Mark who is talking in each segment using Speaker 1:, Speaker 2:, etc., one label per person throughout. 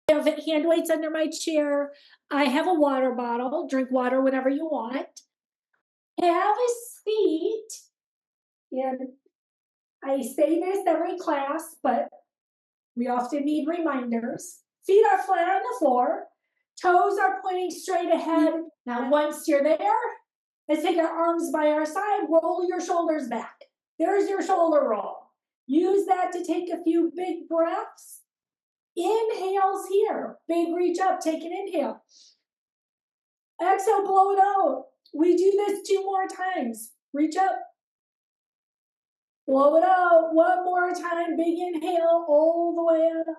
Speaker 1: I have hand weights under my chair. I have a water bottle. Drink water whenever you want. Have a seat. And I say this every class, but we often need reminders. Feet are flat on the floor. Toes are pointing straight ahead. Now, once you're there, let's take our arms by our side. Roll your shoulders back. There's your shoulder roll. Use that to take a few big breaths. Inhales here. Big reach up. Take an inhale. Exhale, blow it out. We do this 2 more times. Reach up. Blow it out. 1 more time. Big inhale all the way up.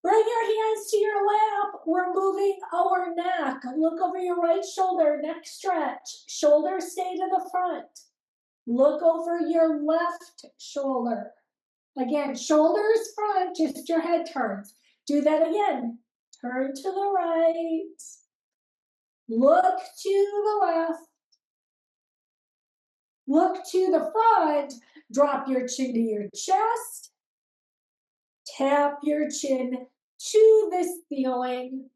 Speaker 1: Bring your hands to your lap. We're moving our neck. Look over your right shoulder. Neck stretch. Shoulders stay to the front. Look over your left shoulder. Again, shoulders front, just your head turns. Do that again. Turn to the right. Look to the left. Look to the front. Drop your chin to your chest. Tap your chin to the ceiling.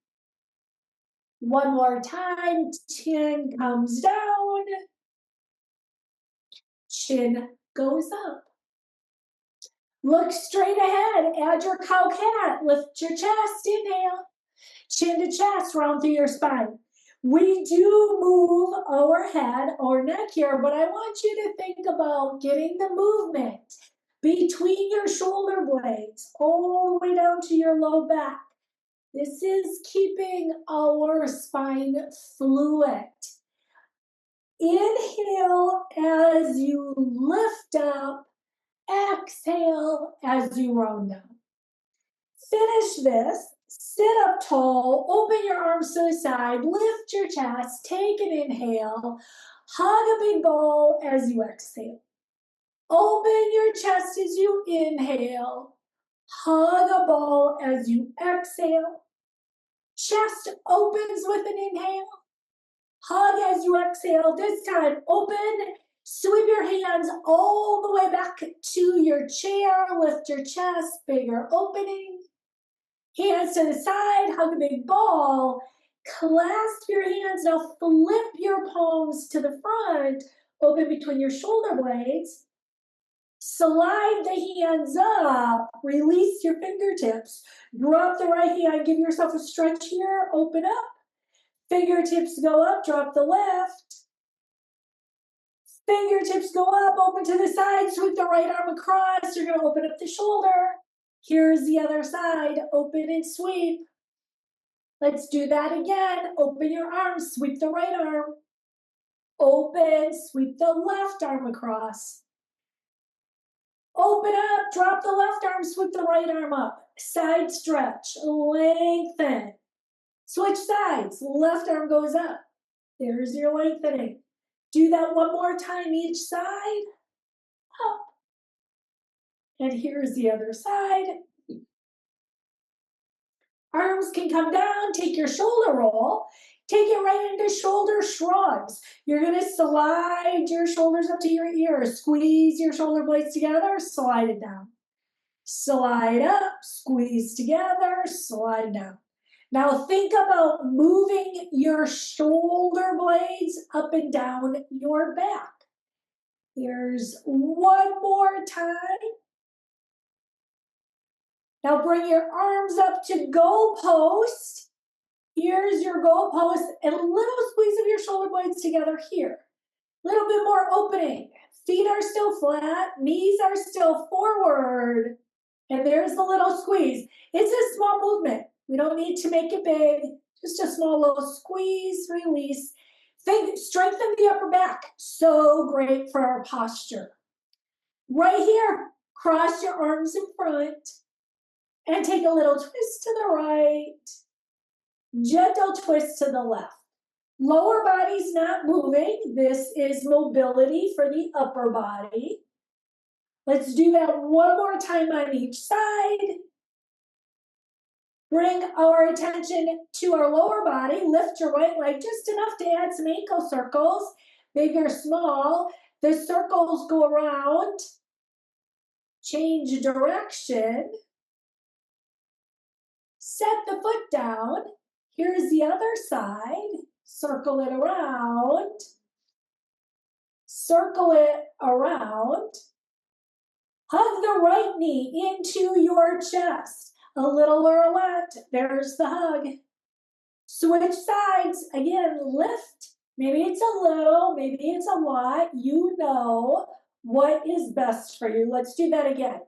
Speaker 1: 1 more time. Chin comes down. Chin goes up. Look straight ahead. Add your cow cat. Lift your chest. Inhale. Chin to chest. Round through your spine. We do move our head or neck here, but I want you to think about getting the movement between your shoulder blades all the way down to your low back. This is keeping our spine fluid. Inhale as you lift up. Exhale as you round down. Finish this. Sit up tall. Open your arms to the side. Lift your chest. Take an inhale. Hug a big ball as you exhale. Open your chest as you inhale. Hug a ball as you exhale. Chest opens with an inhale. Hug as you exhale. This time, open. Sweep your hands all the way back to your chair. Lift your chest, bigger opening. Hands to the side, hug a big ball. Clasp your hands. Now flip your palms to the front. Open between your shoulder blades. Slide the hands up. Release your fingertips. Drop the right hand. Give yourself a stretch here. Open up. Fingertips go up. Drop the left. Fingertips go up, open to the side, sweep the right arm across. You're going to open up the shoulder. Here's the other side, open and sweep. Let's do that again. Open your arms, sweep the right arm. Open, sweep the left arm across. Open up, drop the left arm, sweep the right arm up. Side stretch, lengthen. Switch sides, left arm goes up. There's your lengthening. Do that 1 more time each side. Up. And here's the other side. Arms can come down. Take your shoulder roll. Take it right into shoulder shrugs. You're going to slide your shoulders up to your ears. Squeeze your shoulder blades together. Slide it down. Slide up. Squeeze together. Slide down. Now think about moving your shoulder blades up and down your back. Here's 1 more time. Now bring your arms up to goal post. Here's your goal post and a little squeeze of your shoulder blades together here. A little bit more opening. Feet are still flat. Knees are still forward. And there's the little squeeze. It's a small movement. We don't need to make it big, just a small little squeeze, release. Strengthen the upper back. So great for our posture. Right here, cross your arms in front and take a little twist to the right. Gentle twist to the left. Lower body's not moving. This is mobility for the upper body. Let's do that 1 more time on each side. Bring our attention to our lower body. Lift your right leg just enough to add some ankle circles, big or small. The circles go around. Change direction. Set the foot down. Here's the other side. Circle it around. Circle it around. Hug the right knee into your chest. A little roulette. There's the hug. Switch sides. Again, lift. Maybe it's a little, maybe it's a lot. You know what is best for you. Let's do that again.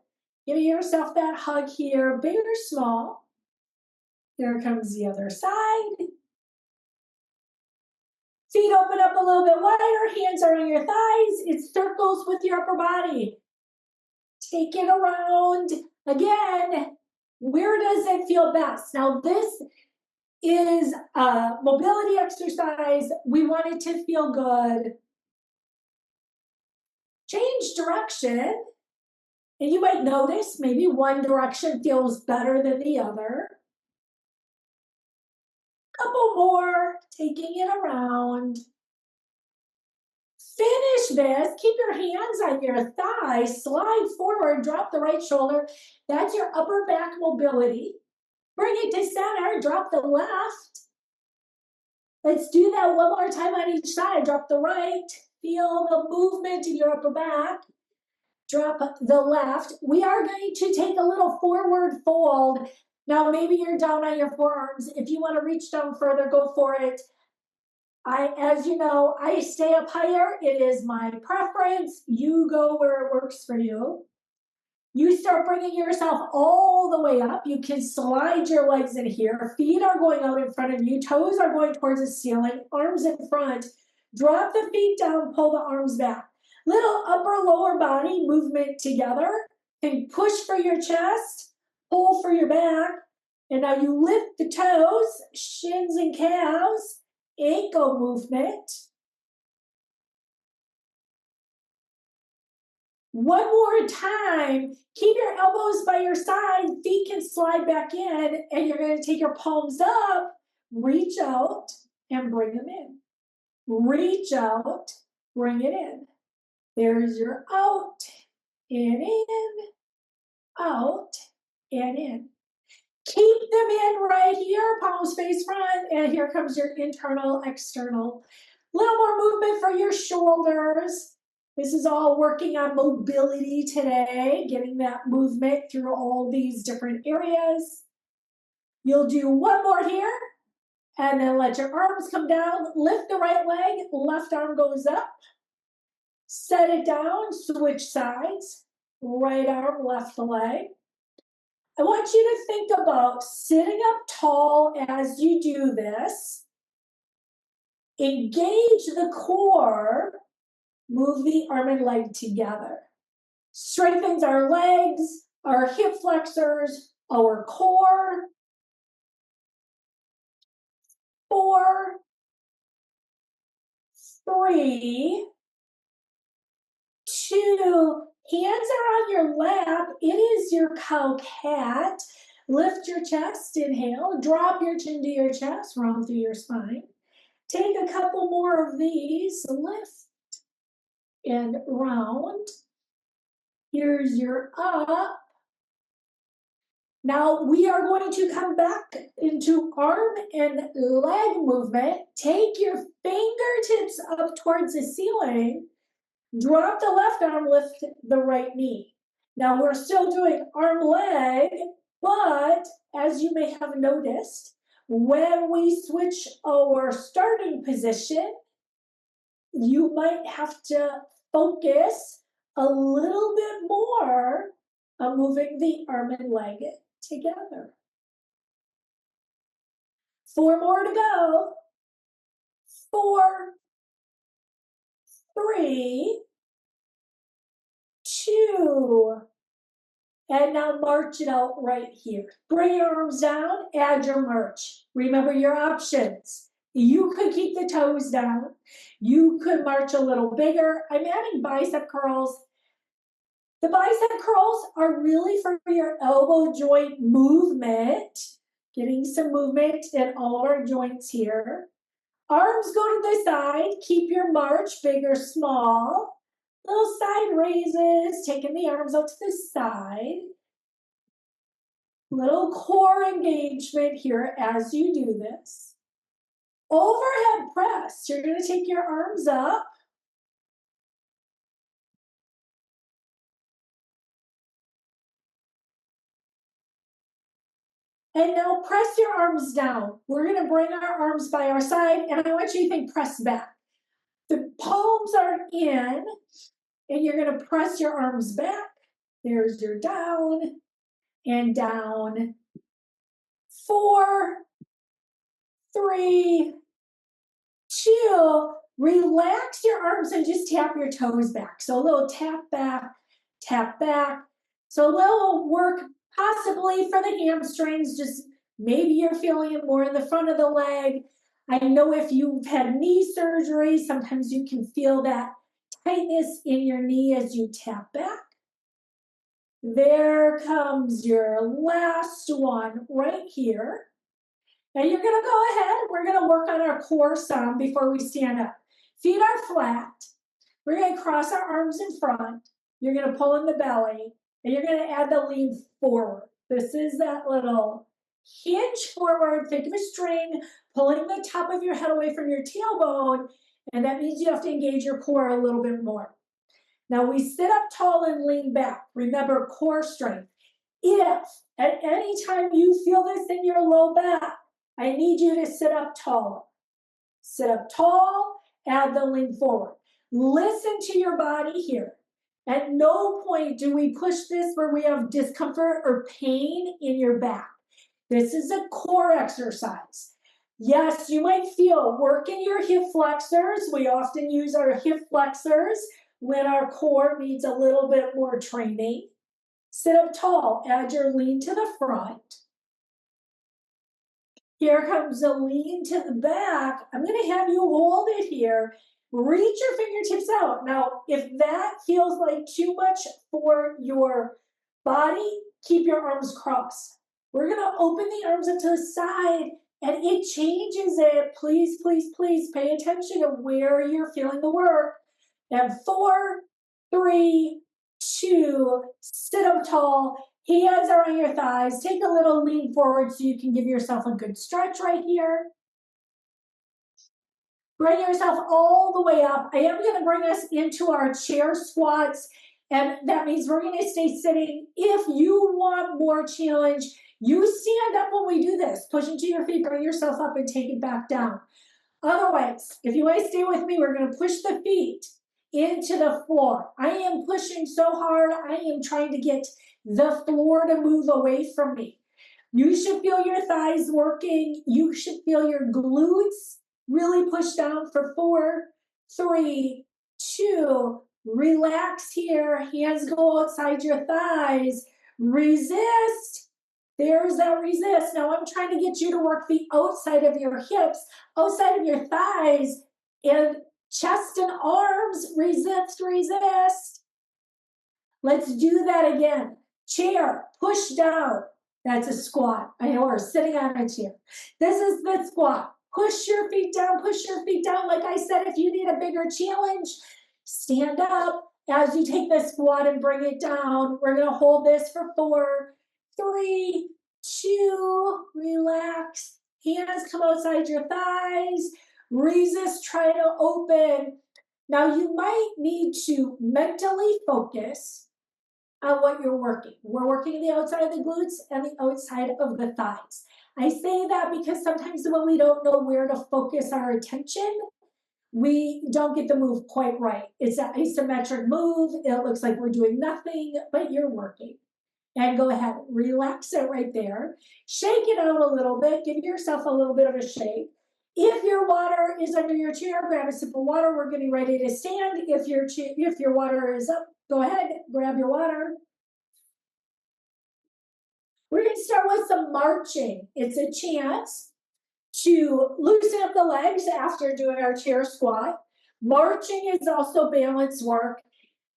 Speaker 1: Give yourself that hug here, big or small. Here comes the other side. Feet open up a little bit wider, hands are on your thighs. It circles with your upper body. Take it around. Again, where does it feel best? Now this is a mobility exercise. We want it to feel good. Change direction. And you might notice maybe one direction feels better than the other. Couple more, taking it around. Finish this. Keep your hands on your thighs. Slide forward, drop the right shoulder. That's your upper back mobility. Bring it to center, drop the left. Let's do that one more time on each side. Drop the right. Feel the movement in your upper back. Drop the left. We are going to take a little forward fold. Now, maybe you're down on your forearms. If you want to reach down further, go for it. As you know, I stay up higher. It is my preference. You go where it works for you. You start bringing yourself all the way up. You can slide your legs in here. Feet are going out in front of you. Toes are going towards the ceiling. Arms in front. Drop the feet down. Pull the arms back. Little upper lower body movement together. And push for your chest. Pull for your back. And now you lift the toes, shins and calves. Ankle movement. One more time. Keep your elbows by your side. Feet can slide back in. And you're going to take your palms up. Reach out and bring them in. Reach out. Bring it in. There's your out and in. Out and in. Keep them in right here. Palms face front. And here comes your internal, external. Little more movement for your shoulders. This is all working on mobility today, getting that movement through all these different areas. You'll do one more here, and then let your arms come down. Lift the right leg, left arm goes up. Set it down, switch sides. Right arm, left leg. I want you to think about sitting up tall as you do this. Engage the core. Move the arm and leg together. Strengthens our legs, our hip flexors, our core. 4, 3, 2. Hands are on your lap. It is your cow cat. Lift your chest, inhale. Drop your chin to your chest, round through your spine. Take a couple more of these. Lift and round. Here's your up. Now we are going to come back into arm and leg movement. Take your fingertips up towards the ceiling. Drop the left arm, lift the right knee. Now we're still doing arm leg, but as you may have noticed, when we switch our starting position, you might have to focus a little bit more on moving the arm and leg together. 4 more to go. 4, 3, 2, and now march it out right here. Bring your arms down, add your march. Remember your options. You could keep the toes down. You could march a little bigger. I'm adding bicep curls. The bicep curls are really for your elbow joint movement, getting some movement in all of our joints here. Arms go to the side. Keep your march, big or small. Little side raises, taking the arms out to the side. Little core engagement here as you do this. Overhead press. You're going to take your arms up. And now press your arms down. We're going to bring our arms by our side, and I want you to think press back. The palms are in, and you're going to press your arms back. There's your down and down. 4, 3, 2. Relax your arms and just tap your toes back. So a little tap back, tap back. So a little work possibly for the hamstrings, just maybe you're feeling it more in the front of the leg. I know if you've had knee surgery, sometimes you can feel that tightness in your knee as you tap back. There comes your last one right here. Now you're going to go ahead. We're going to work on our core some before we stand up. Feet are flat. We're going to cross our arms in front. You're going to pull in the belly, and you're going to add the lean forward. This is that little hinge forward. Think of a string pulling the top of your head away from your tailbone, and that means you have to engage your core a little bit more. Now we sit up tall and lean back. Remember core strength. If at any time you feel this in your low back, I need you to sit up tall. Sit up tall, add the lean forward. Listen to your body here. At no point do we push this where we have discomfort or pain in your back. This is a core exercise. Yes, you might feel work in your hip flexors. We often use our hip flexors when our core needs a little bit more training. Sit up tall, add your lean to the front. Here comes the lean to the back. I'm going to have you hold it here. Reach your fingertips out. Now, if that feels like too much for your body, keep your arms crossed. We're going to open the arms up to the side, and it changes it. Please, please, please pay attention to where you're feeling the work. And 4, 3, 2, sit up tall. Hands are on your thighs. Take a little lean forward so you can give yourself a good stretch right here. Bring yourself all the way up. I am going to bring us into our chair squats, and that means we're going to stay sitting. If you want more challenge, you stand up when we do this. Push into your feet, bring yourself up, and take it back down. Otherwise, if you want to stay with me, we're going to push the feet into the floor. I am pushing so hard. I am trying to get the floor to move away from me. You should feel your thighs working. You should feel your glutes really push down for 4, 3, 2, relax here. Hands go outside your thighs. Resist. There's that resist. Now I'm trying to get you to work the outside of your hips, outside of your thighs, and chest and arms. Resist, resist. Let's do that again. Chair, push down. That's a squat. I know we're sitting on a chair. This is the squat. Push your feet down, push your feet down. Like I said, if you need a bigger challenge, stand up as you take the squat and bring it down. We're going to hold this for 4, 3, 2, relax. Hands come outside your thighs. Resist, try to open. Now you might need to mentally focus on what you're working. We're working the outside of the glutes and the outside of the thighs. I say that because sometimes when we don't know where to focus our attention, we don't get the move quite right. It's an asymmetric move. It looks like we're doing nothing, but you're working. And go ahead, relax it right there. Shake it out a little bit. Give yourself a little bit of a shake. If your water is under your chair, grab a sip of water. We're getting ready to stand. If your water is up, go ahead, grab your water. We're going to start with some marching. It's a chance to loosen up the legs after doing our chair squat. Marching is also balance work.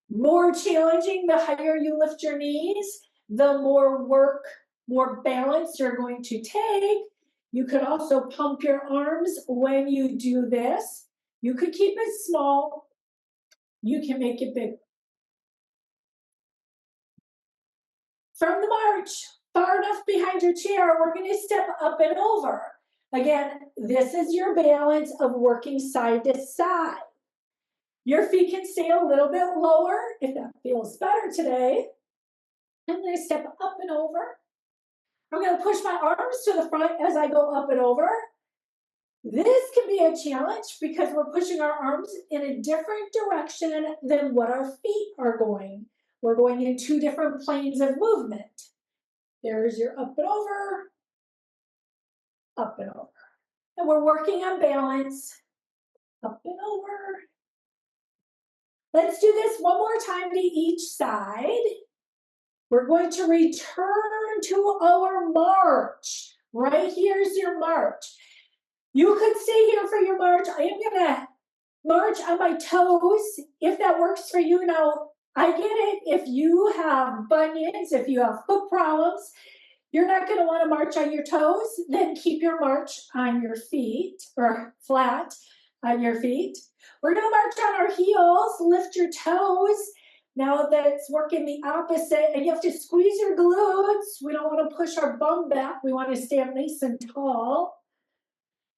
Speaker 1: More challenging, the higher you lift your knees, the more work, more balance you're going to take. You could also pump your arms when you do this. You could keep it small. You can make it big. From the march, far enough behind your chair, we're gonna step up and over. Again, this is your balance of working side to side. Your feet can stay a little bit lower if that feels better today. I'm gonna step up and over. I'm gonna push my arms to the front as I go up and over. This can be a challenge because we're pushing our arms in a different direction than what our feet are going. We're going in two different planes of movement. There's your up and over, up and over. And we're working on balance, up and over. Let's do this one more time to each side. We're going to return to our march. Right here's your march. You could stay here for your march. I am gonna march on my toes if that works for you. Now, I get it if you have bunions, if you have foot problems, you're not gonna wanna march on your toes, then keep your march on your feet or flat on your feet. We're gonna march on our heels, lift your toes. Now that's working the opposite, and you have to squeeze your glutes. We don't wanna push our bum back. We wanna stand nice and tall.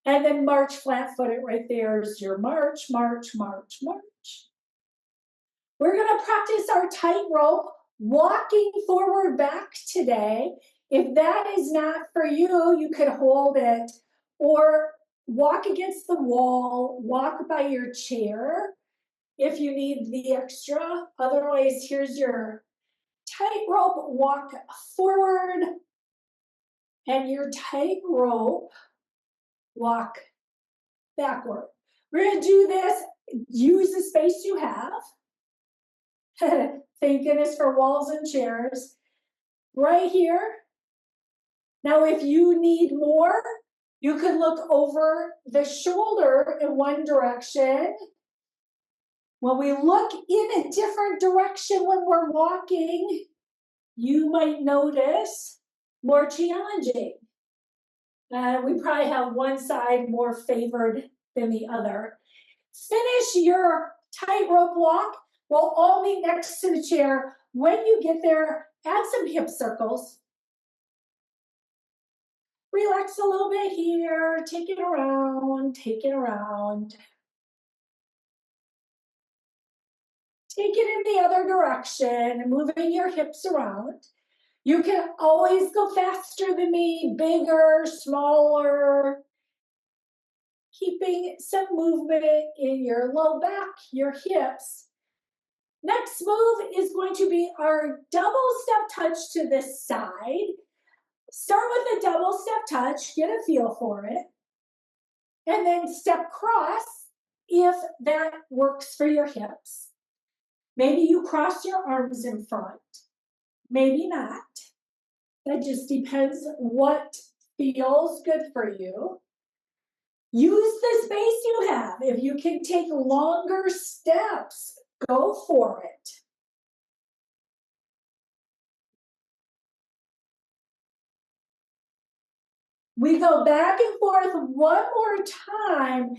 Speaker 1: And then march flat-footed. Right there's your march, march, march, march. We're gonna practice our tightrope walking forward back today. If that is not for you, you could hold it or walk against the wall, walk by your chair if you need the extra. Otherwise, here's your tightrope walk forward and your tightrope walk backward. We're gonna do this, use the space you have. Thank goodness for walls and chairs. Right here. Now, if you need more, you could look over the shoulder in one direction. When we look in a different direction when we're walking, you might notice more challenging. We probably have one side more favored than the other. Finish your tightrope walk. We'll all meet next to the chair. When you get there, add some hip circles. Relax a little bit here. Take it around, take it around. Take it in the other direction, moving your hips around. You can always go faster than me, bigger, smaller. Keeping some movement in your low back, your hips. Next move is going to be our double step touch to this side. Start with a double step touch, get a feel for it. And then step cross if that works for your hips. Maybe you cross your arms in front, maybe not. That just depends what feels good for you. Use the space you have. If you can take longer steps, go for it. We go back and forth one more time.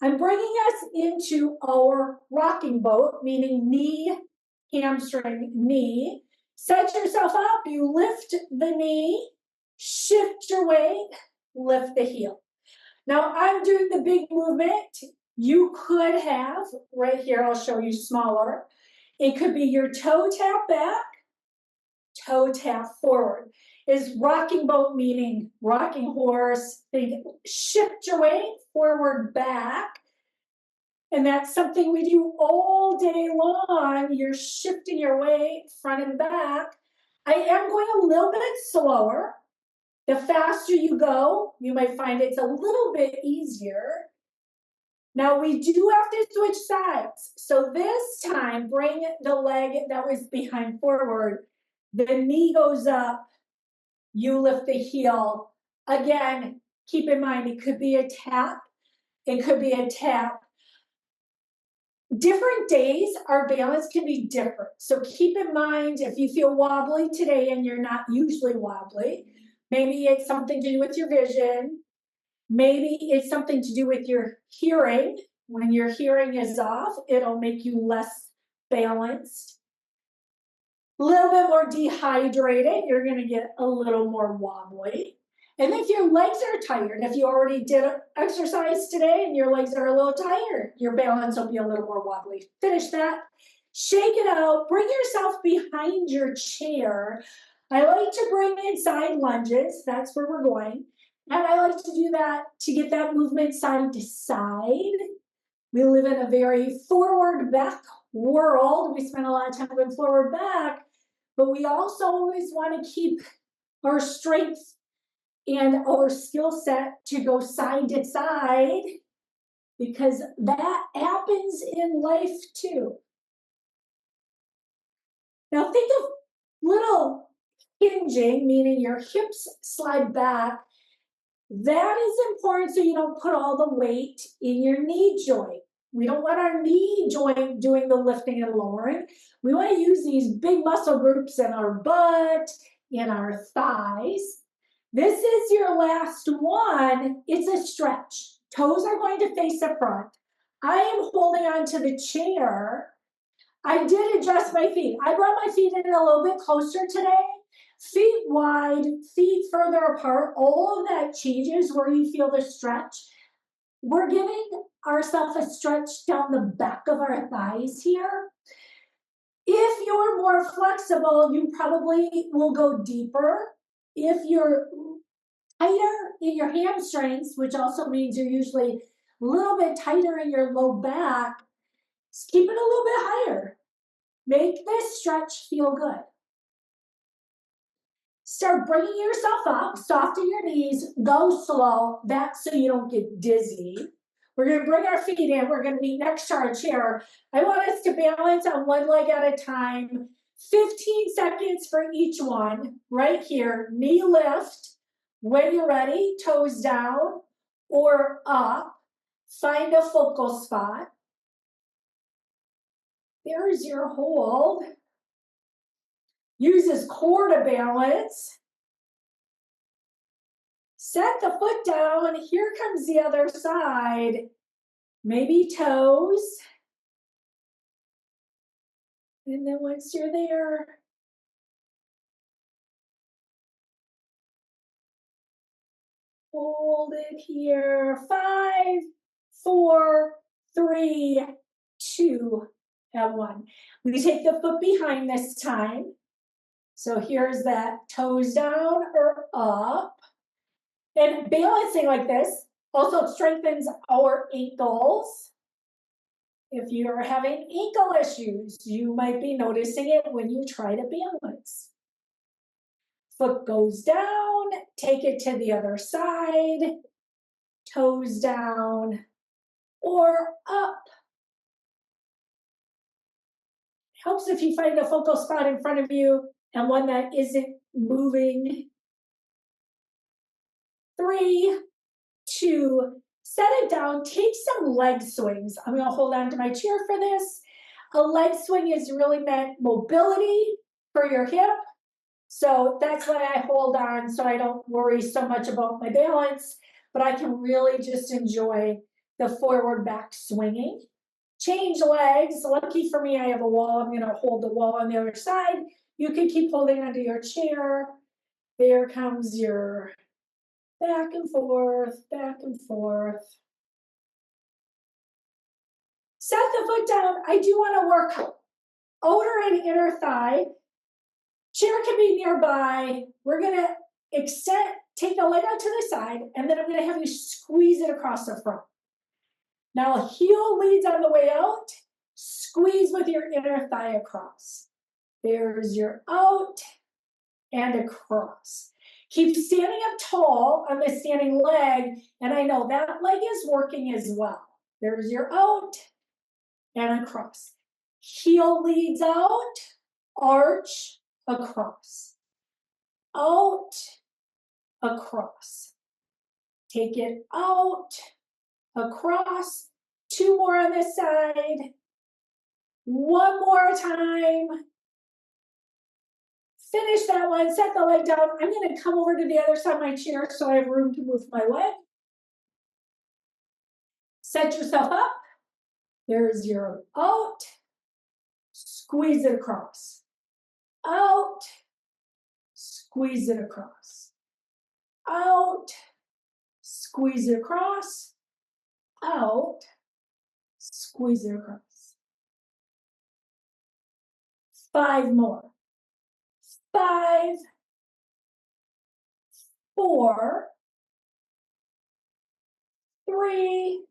Speaker 1: I'm bringing us into our rocking boat, meaning knee, hamstring, knee. Set yourself up, you lift the knee, shift your weight, lift the heel. Now I'm doing the big movement. You could have, right here, I'll show you smaller. It could be your toe tap back, toe tap forward. Is rocking boat meaning rocking horse, think shift your weight forward back. And that's something we do all day long. You're shifting your weight front and back. I am going a little bit slower. The faster you go, you might find it's a little bit easier. Now we do have to switch sides. So this time, bring the leg that was behind forward. The knee goes up, you lift the heel. Again, keep in mind, it could be a tap. It could be a tap. Different days, our balance can be different. So keep in mind, if you feel wobbly today and you're not usually wobbly, maybe it's something to do with your vision. Maybe it's something to do with your hearing. When your hearing is off, it'll make you less balanced. A little bit more dehydrated, you're gonna get a little more wobbly. And if your legs are tired, if you already did exercise today and your legs are a little tired, your balance will be a little more wobbly. Finish that. Shake it out. Bring yourself behind your chair. I like to bring in side lunges. That's where we're going. And I like to do that to get that movement side to side. We live in a very forward back world. We spend a lot of time going forward back, but we also always want to keep our strength and our skill set to go side to side because that happens in life too. Now think of little hinging, meaning your hips slide back. That is important so you don't put all the weight in your knee joint. We don't want our knee joint doing the lifting and lowering. We want to use these big muscle groups in our butt, in our thighs. This is your last one. It's a stretch. Toes are going to face the front. I am holding on to the chair. I did adjust my feet. I brought my feet in a little bit closer today. Feet wide, feet further apart. All of that changes where you feel the stretch. We're giving ourselves a stretch down the back of our thighs here. If you're more flexible, you probably will go deeper. If you're tighter in your hamstrings, which also means you're usually a little bit tighter in your low back, just keep it a little bit higher. Make this stretch feel good. Start bringing yourself up, soften your knees, go slow. That's so you don't get dizzy. We're going to bring our feet in. We're going to be next to our chair. I want us to balance on one leg at a time. 15 seconds for each one. Right here, knee lift. When you're ready, toes down or up. Find a focal spot. There's your hold. Use this core to balance. Set the foot down. Here comes the other side. Maybe toes. And then once you're there, hold it here. 5, 4, 3, 2, and 1. We take the foot behind this time. So here's that toes down or up. And balancing like this also strengthens our ankles. If you're having ankle issues, you might be noticing it when you try to balance. Foot goes down, take it to the other side, toes down or up. Helps if you find a focal spot in front of you and one that isn't moving. 3, 2, set it down, take some leg swings. I'm gonna hold on to my chair for this. A leg swing is really meant mobility for your hip. So that's why I hold on so I don't worry so much about my balance, but I can really just enjoy the forward back swinging. Change legs. Lucky for me, I have a wall. I'm gonna hold the wall on the other side. You can keep holding onto your chair. There comes your back and forth, back and forth. Set the foot down. I do want to work outer and inner thigh. Chair can be nearby. We're going to extend, take the leg out to the side, and then I'm going to have you squeeze it across the front. Now, heel leads on the way out. Squeeze with your inner thigh across. There's your out and across. Keep standing up tall on the standing leg, and I know that leg is working as well. There's your out and across. Heel leads out, arch, across. Out, across. Take it out, across. 2 more on this side. 1 more time. Finish that one, set the leg down. I'm gonna come over to the other side of my chair so I have room to move my leg. Set yourself up. There's your out. Squeeze it across. out, squeeze it across, out, squeeze it across, out, squeeze it across. 5 more. 5, 4, 3,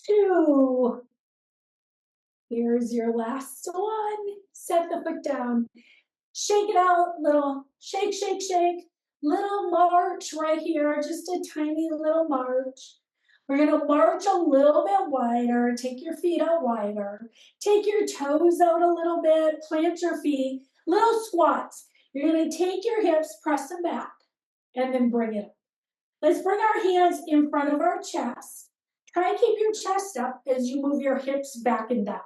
Speaker 1: 2. Here's your last one. Set the foot down. Shake it out, little shake, shake, shake. Little march right here, just a tiny little march. We're gonna march a little bit wider, take your feet out wider. Take your toes out a little bit, plant your feet, little squats. You're gonna take your hips, press them back, and then bring it up. Let's bring our hands in front of our chest. Try and keep your chest up as you move your hips back and down.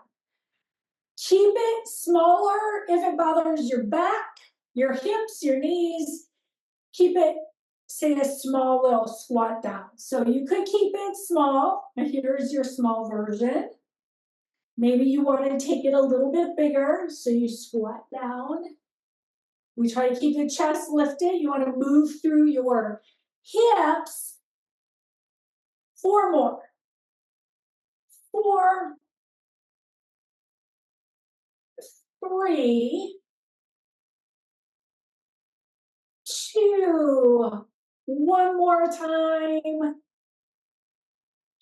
Speaker 1: Keep it smaller if it bothers your back, your hips, your knees. Keep it, say, a small little squat down. So you could keep it small, and here's your small version. Maybe you want to take it a little bit bigger, so you squat down. We try to keep the chest lifted. You want to move through your hips. 4 more. 4, 3, 2, one more time.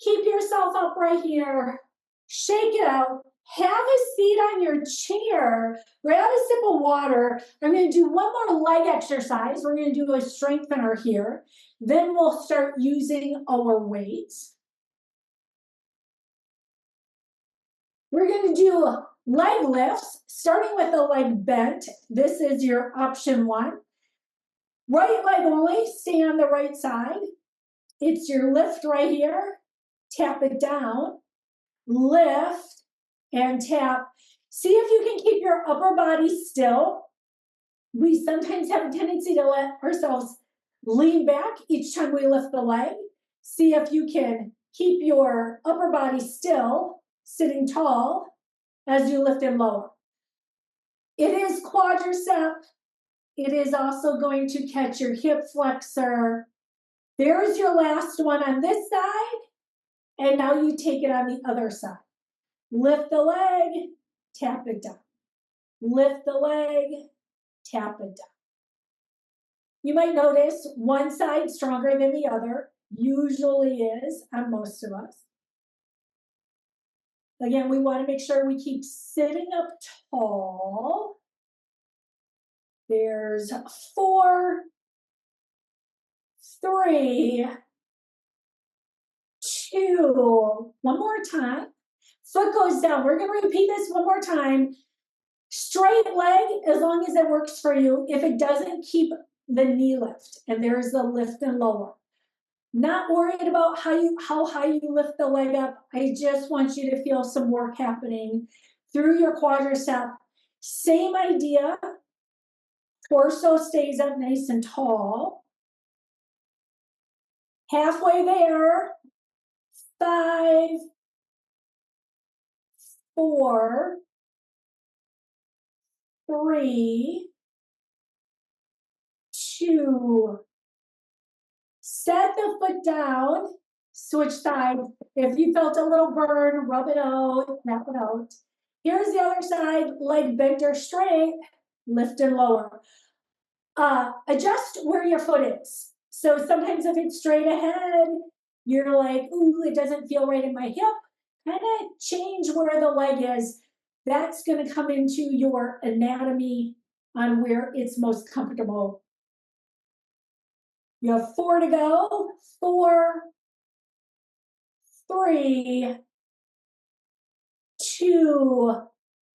Speaker 1: Keep yourself up right here. Shake it out. Have a seat on your chair. Grab a sip of water. I'm going to do one more leg exercise. We're going to do a strengthener here. Then we'll start using our weights. We're going to do leg lifts, starting with the leg bent. This is your option 1. Right leg only, stay on the right side. It's your lift right here. Tap it down, lift, and tap. See if you can keep your upper body still. We sometimes have a tendency to let ourselves lean back each time we lift the leg. See if you can keep your upper body still, sitting tall, as you lift and lower. It is quadricep. It is also going to catch your hip flexor. There's your last one on this side. And now you take it on the other side. Lift the leg, tap it down. Lift the leg, tap it down. You might notice one side stronger than the other. Usually is on most of us. Again, we want to make sure we keep sitting up tall. There's 4, 3, 2. One more time. Foot goes down. We're going to repeat this one more time. Straight leg, as long as it works for you. If it doesn't, keep the knee lift. And there's the lift and lower. Not worried about how high you lift the leg up. I just want you to feel some work happening through your quadricep. Same idea. Torso stays up nice and tall. Halfway there. 5, 4, 3, 2. Set the foot down. Switch sides. If you felt a little burn, rub it out, snap it out. Here's the other side, leg bent or straight, lift and lower. Adjust where your foot is. So sometimes if it's straight ahead, you're like, ooh, it doesn't feel right in my hip. Kind of change where the leg is. That's going to come into your anatomy on where it's most comfortable. You have 4 to go. 4, 3, 2.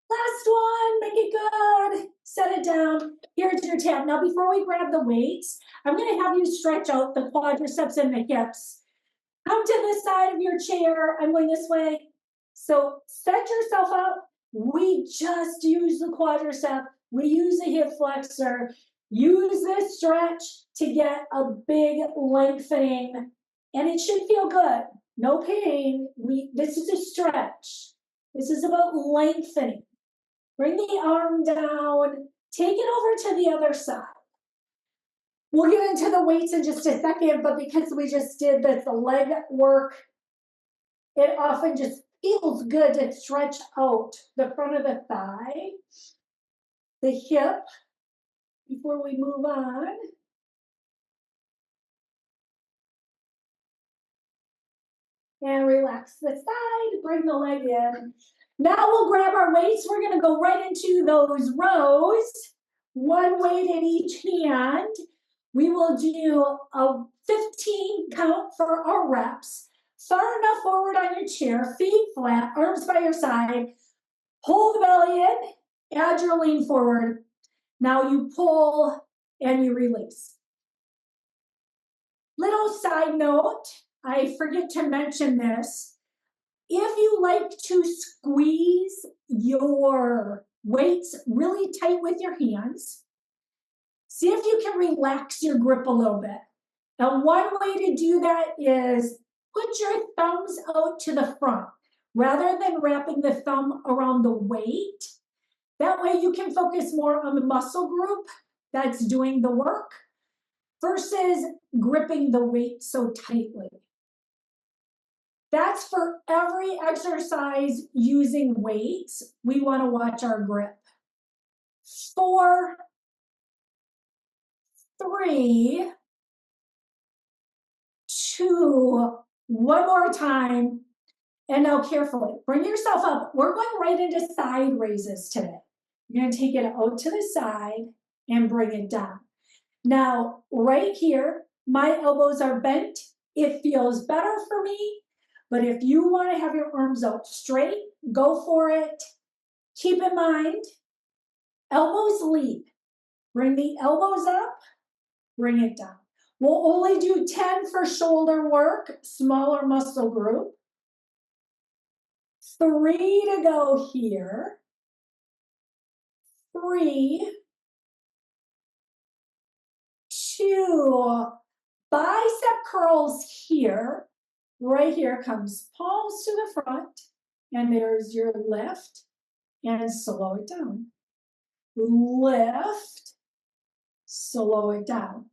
Speaker 1: Last one, make it good. Set it down. Here's your tap. Now, before we grab the weights, I'm going to have you stretch out the quadriceps and the hips. Come to this side of your chair. I'm going this way. So set yourself up. We just use the quadricep. We use the hip flexor. Use this stretch to get a big lengthening, and it should feel good. No pain. This is a stretch. This is about lengthening. Bring the arm down, take it over to the other side. We'll get into the weights in just a second, but because we just did the leg work, it often just feels good to stretch out the front of the thigh, the hip, before we move on. And relax the side, bring the leg in. Now we'll grab our weights. We're gonna go right into those rows. One weight in each hand. We will do a 15 count for our reps. Far enough forward on your chair, feet flat, arms by your side. Pull the belly in, add your lean forward. Now you pull and you release. Little side note, I forget to mention this. If you like to squeeze your weights really tight with your hands, see if you can relax your grip a little bit. And one way to do that is put your thumbs out to the front rather than wrapping the thumb around the weight. That way you can focus more on the muscle group that's doing the work versus gripping the weight so tightly. That's for every exercise using weights. We want to watch our grip. 4, 3, 2, one more time. And now carefully, bring yourself up. We're going right into side raises today. You're going to take it out to the side and bring it down. Now, right here, my elbows are bent. It feels better for me, but if you want to have your arms out straight, go for it. Keep in mind, elbows lead. Bring the elbows up, bring it down. We'll only do 10 for shoulder work, smaller muscle group. 3 to go here. 3, 2, bicep curls here. Right here comes palms to the front, and there's your lift, and slow it down. Lift, slow it down.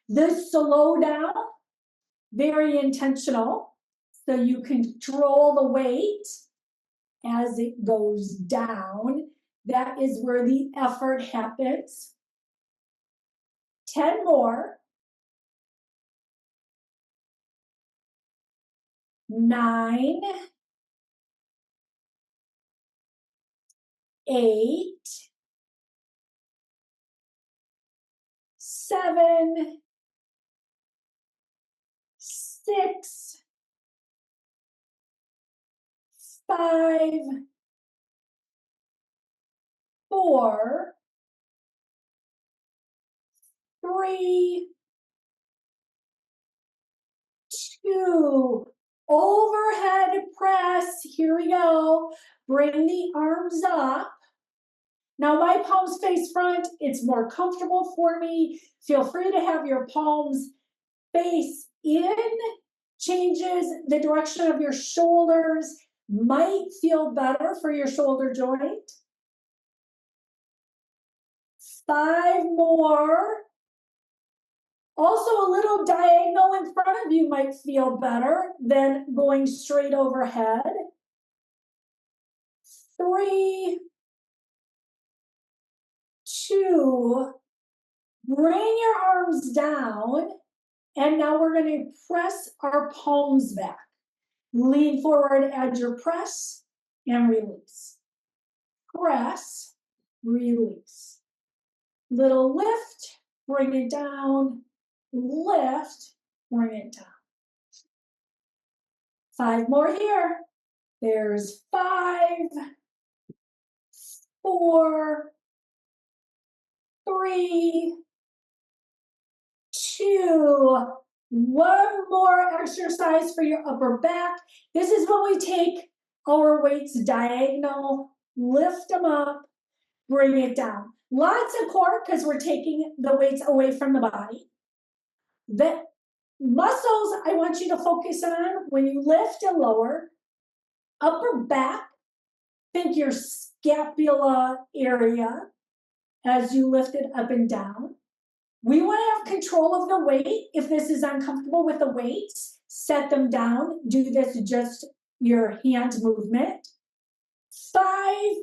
Speaker 1: This slow down, very intentional, so you control the weight as it goes down. That is where the effort happens. 10 more. 9, 8, 7, 6, 5, 4, 3, 2, overhead press. Here we go. Bring the arms up. Now my palms face front. It's more comfortable for me. Feel free to have your palms face in. Changes the direction of your shoulders. Might feel better for your shoulder joint. 5 more. Also, a little diagonal in front of you might feel better than going straight overhead. 3, 2, bring your arms down, and now we're going to press our palms back. Lean forward, add your press, and release. Press, release. Little lift, bring it down, lift, bring it down. 5 more here. There's 5, 4, 3, 2, one more exercise for your upper back. This is when we take our weights diagonal, lift them up, bring it down. Lots of core because we're taking the weights away from the body. The muscles I want you to focus on when you lift and lower. Upper back, think your scapula area as you lift it up and down. We want to have control of the weight. If this is uncomfortable with the weights, set them down. Do this just your hand movement. 5,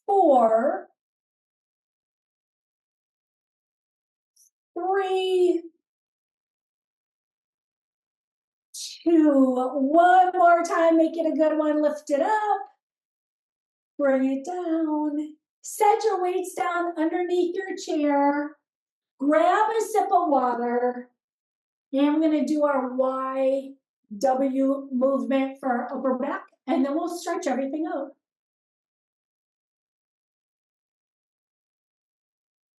Speaker 1: 4, 3, 2. One more time, make it a good one. Lift it up. Bring it down. Set your weights down underneath your chair. Grab a sip of water. And I'm going to do our YW movement for our upper back, and then we'll stretch everything out.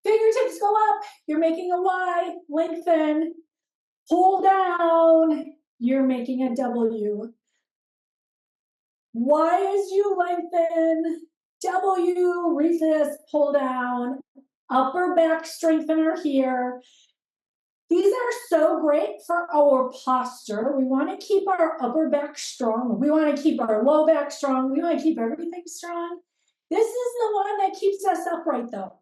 Speaker 1: Fingertips go up. You're making a Y. Lengthen. Pull down. You're making a W. Y as you lengthen. W, resist, pull down. Upper back strengthener here. These are so great for our posture. We want to keep our upper back strong. We want to keep our low back strong. We want to keep everything strong. This is the one that keeps us upright though.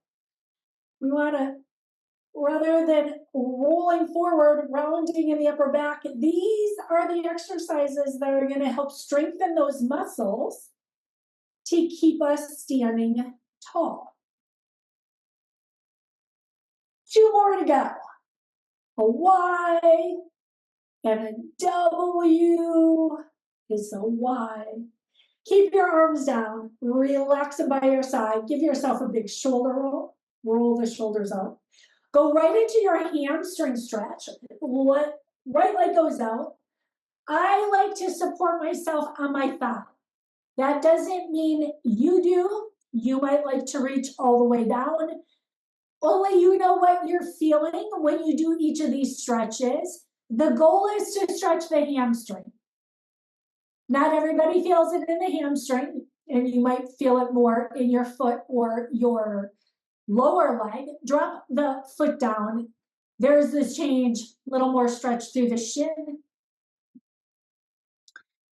Speaker 1: We want to, rather than rolling forward, rounding in the upper back, these are the exercises that are going to help strengthen those muscles to keep us standing tall. 2 more to go. A Y and a W is a Y. Keep your arms down. Relax them by your side. Give yourself a big shoulder roll. Roll the shoulders up. Go right into your hamstring stretch. Right leg goes out. I like to support myself on my thigh. That doesn't mean you do. You might like to reach all the way down. Only you know what you're feeling when you do each of these stretches. The goal is to stretch the hamstring. Not everybody feels it in the hamstring, and you might feel it more in your foot or your lower leg. Drop the foot down. There's this change, a little more stretch through the shin.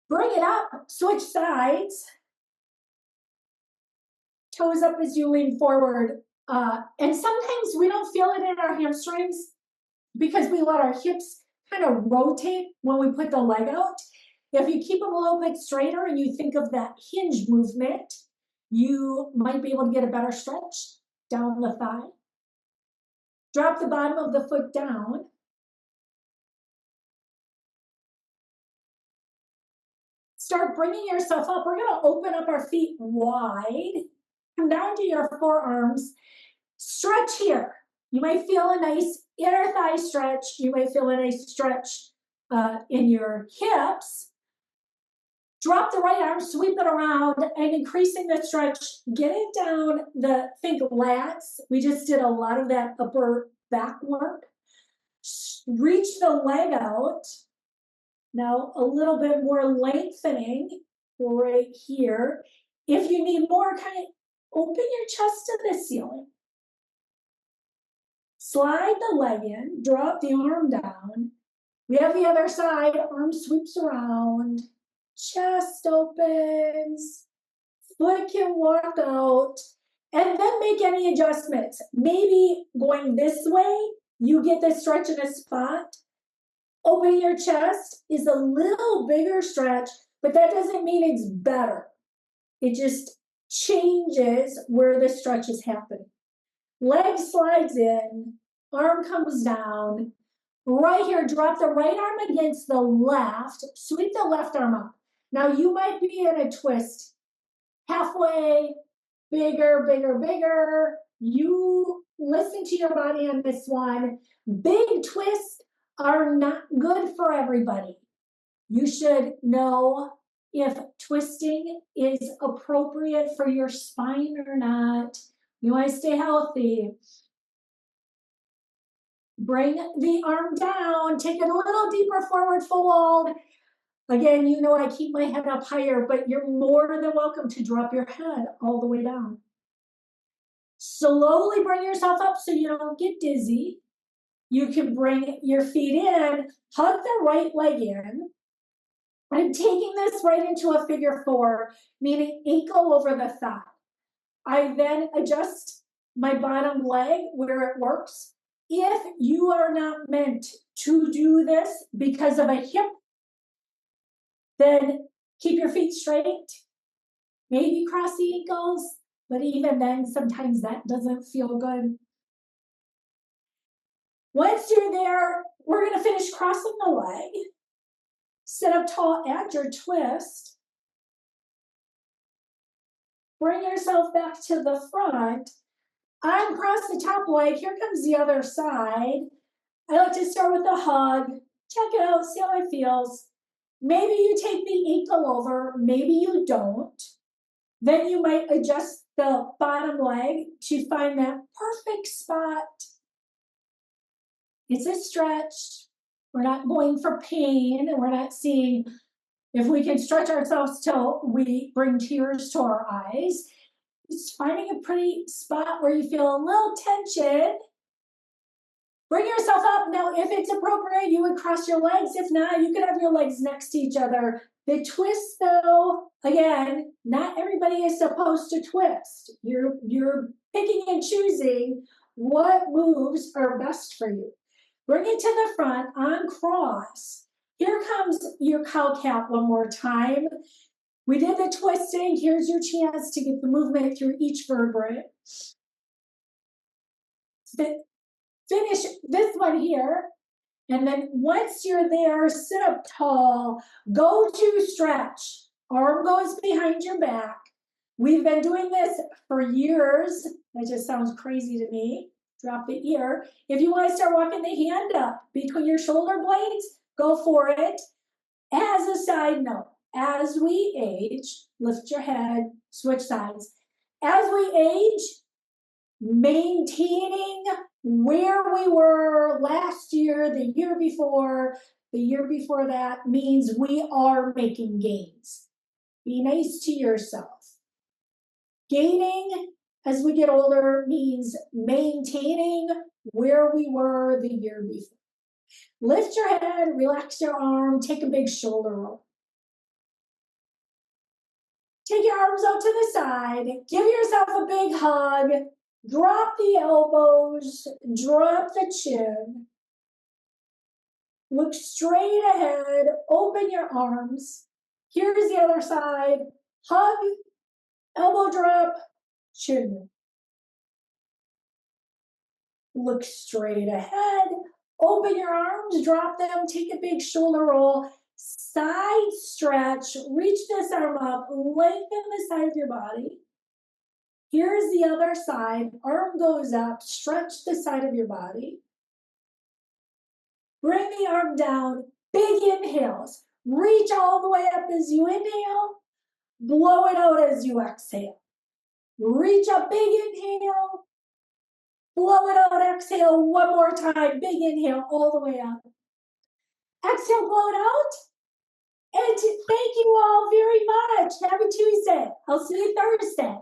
Speaker 1: Bring it up, switch sides. Toes up as you lean forward. And sometimes we don't feel it in our hamstrings because we let our hips kind of rotate when we put the leg out. If you keep them a little bit straighter and you think of that hinge movement, you might be able to get a better stretch down the thigh. Drop the bottom of the foot down. Start bringing yourself up. We're going to open up our feet wide. Come down to your forearms. Stretch here. You might feel a nice inner thigh stretch. You might feel a nice stretch in your hips. Drop the right arm, sweep it around, and increasing the stretch, get it down think lats. We just did a lot of that upper back work. Reach the leg out. Now a little bit more lengthening right here. If you need more, kind of open your chest to the ceiling. Slide the leg in, drop the arm down. We have the other side, arm sweeps around, chest opens, foot can walk out, and then make any adjustments. Maybe going this way, you get the stretch in a spot. Opening your chest is a little bigger stretch, but that doesn't mean it's better. It just changes where the stretch is happening. Leg slides in, arm comes down. Right here, drop the right arm against the left, sweep the left arm up. Now you might be in a twist. Halfway, bigger, bigger, bigger. You listen to your body on this one. Big twists are not good for everybody. You should know if twisting is appropriate for your spine or not. You want to stay healthy. Bring the arm down, take it a little deeper forward fold. Again, you know I keep my head up higher, but you're more than welcome to drop your head all the way down. Slowly bring yourself up so you don't get dizzy. You can bring your feet in, hug the right leg in. I'm taking this right into a figure 4, meaning ankle over the thigh. I then adjust my bottom leg where it works. If you are not meant to do this because of a hip, then keep your feet straight. Maybe cross the ankles, but even then, sometimes that doesn't feel good. Once you're there, we're going to finish crossing the leg. Sit up tall at your twist. Bring yourself back to the front. Uncross the top leg. Here comes the other side. I like to start with a hug. Check it out, see how it feels. Maybe you take the ankle over, maybe you don't. Then you might adjust the bottom leg to find that perfect spot. It's a stretch. We're not going for pain, and we're not seeing if we can stretch ourselves till we bring tears to our eyes. It's finding a pretty spot where you feel a little tension. Bring yourself up. Now, if it's appropriate, you would cross your legs. If not, you could have your legs next to each other. The twist, though, again, not everybody is supposed to twist. You're picking and choosing what moves are best for you. Bring it to the front, uncross. Here comes your cow cat one more time. We did the twisting. Here's your chance to get the movement through each vertebrae. Finish this one here. And then once you're there, sit up tall, go to stretch. Arm goes behind your back. We've been doing this for years. That just sounds crazy to me. Drop the ear. If you want to start walking the hand up between your shoulder blades, go for it. As a side note, as we age, lift your head, switch sides. As we age, maintaining where we were last year, the year before that means we are making gains. Be nice to yourself. Gaining as we get older means maintaining where we were the year before. Lift your head, relax your arm, take a big shoulder roll. Take your arms out to the side, give yourself a big hug, drop the elbows, drop the chin. Look straight ahead, open your arms. Here's the other side. Hug, elbow drop, chin. Look straight ahead, open your arms, drop them, take a big shoulder roll, side stretch, reach this arm up, lengthen the side of your body. Here's the other side, arm goes up, stretch the side of your body. Bring the arm down, big inhales. Reach all the way up as you inhale, blow it out as you exhale. Reach up, big inhale, blow it out, exhale one more time, big inhale all the way up. Exhale, blow it out. And thank you all very much. Happy Tuesday. I'll see you Thursday.